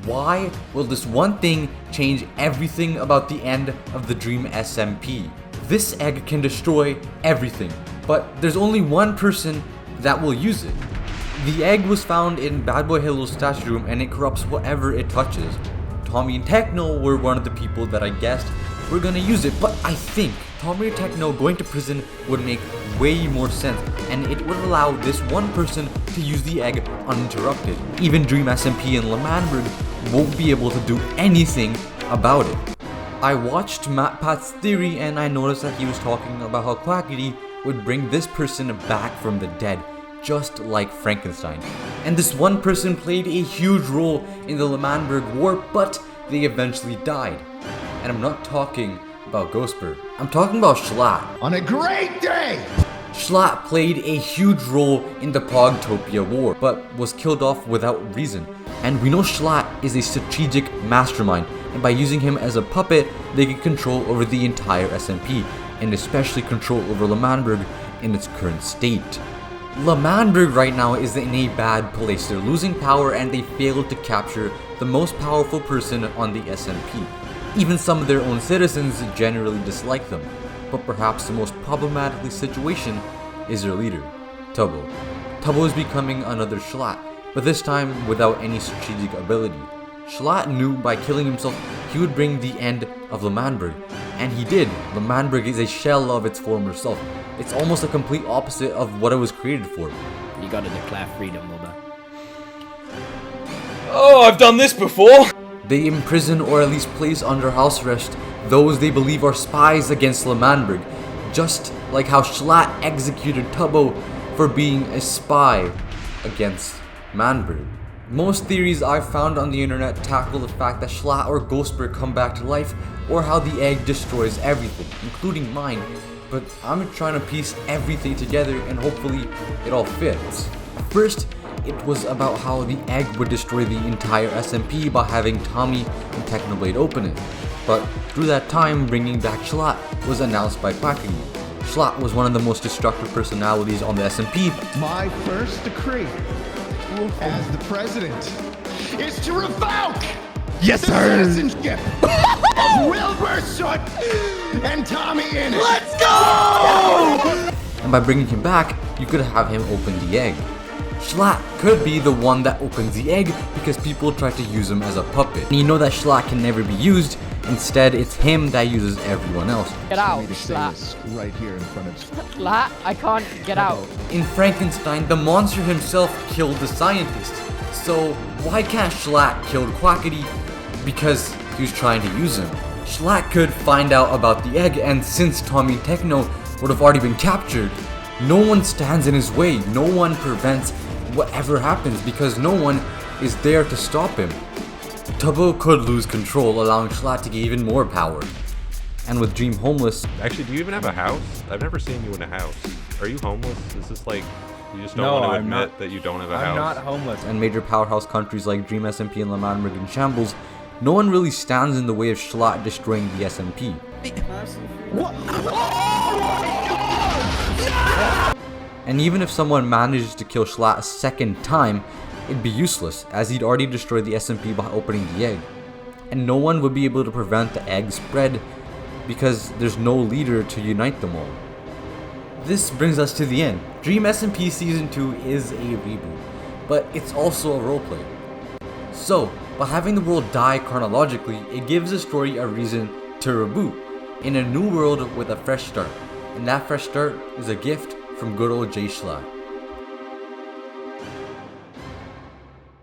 Why will this one thing change everything about the end of the Dream SMP? This egg can destroy everything, but there's only one person that will use it. The egg was found in Bad Boy Halo's statue room and it corrupts whatever it touches. Tommy and Techno were one of the people that I guessed were gonna use it, but I think Tommy and Techno going to prison would make way more sense, and it would allow this one person to use the egg uninterrupted. Even Dream SMP and Lemanberg won't be able to do anything about it. I watched MatPat's theory and I noticed that he was talking about how Quackity would bring this person back from the dead, just like Frankenstein. And this one person played a huge role in the Lemanberg War, but they eventually died. And I'm not talking about Ghostbird, I'm talking about Schlatt. On a great day! Schlatt played a huge role in the Pogtopia War, but was killed off without reason. And we know Schlatt is a strategic mastermind, and by using him as a puppet, they can control over the entire SMP, and especially control over Lemanberg in its current state. Lemanberg right now is in a bad place. They're losing power and they failed to capture the most powerful person on the SMP. Even some of their own citizens generally dislike them, but perhaps the most problematic situation is their leader, Tubbo. Tubbo is becoming another Schlatt, but this time without any strategic ability. Schlatt knew by killing himself he would bring the end of Lemanberg, and he did. Lemanberg is a shell of its former self. It's almost a complete opposite of what it was created for. You gotta declare freedom, Mother. Oh, I've done this before! They imprison or at least place under house arrest those they believe are spies against Lemanberg, just like how Schlatt executed Tubbo for being a spy against Manberg. Most theories I've found on the internet tackle the fact that Schlatt or Ghostbird come back to life, or how the egg destroys everything, including mine, but I'm trying to piece everything together and hopefully it all fits. First, it was about how the egg would destroy the entire SMP by having Tommy and Technoblade open it. But through that time, bringing back Schlatt was announced by Quackity. Schlatt was one of the most destructive personalities on the SMP. My first decree as the president is to revoke the citizenship of Wilbur Soot and Tommyinnit. Let's go! And by bringing him back, you could have him open the egg. Schlatt could be the one that opens the egg because people try to use him as a puppet. And you know that Schlatt can never be used. Instead, it's him that uses everyone else. Get out, Schlatt. Right here in front of Schlatt, I can't get out. In Frankenstein, the monster himself killed the scientist. So why can't Schlatt kill Quackity? Because he was trying to use him. Schlatt could find out about the egg, and since Tommy and Techno would have already been captured, no one stands in his way. No one prevents whatever happens because no one is there to stop him. Tubbo could lose control, allowing Schlatt to get even more power. And with Dream homeless... Actually, do you even have a house? I've never seen you in a house. Are you homeless? Is this like, you just don't want to admit that you don't have a house? I'm not homeless. And major powerhouse countries like Dream SMP and Lemanberg in shambles, no one really stands in the way of Schlatt destroying the SMP. And even if someone manages to kill Schlatt a second time, it'd be useless, as he'd already destroyed the SMP by opening the egg. And no one would be able to prevent the egg spread, because there's no leader to unite them all. This brings us to the end. Dream SMP Season 2 is a reboot, but it's also a roleplay. So, by having the world die chronologically, it gives the story a reason to reboot, in a new world with a fresh start. And that fresh start is a gift from good old J Schlatt.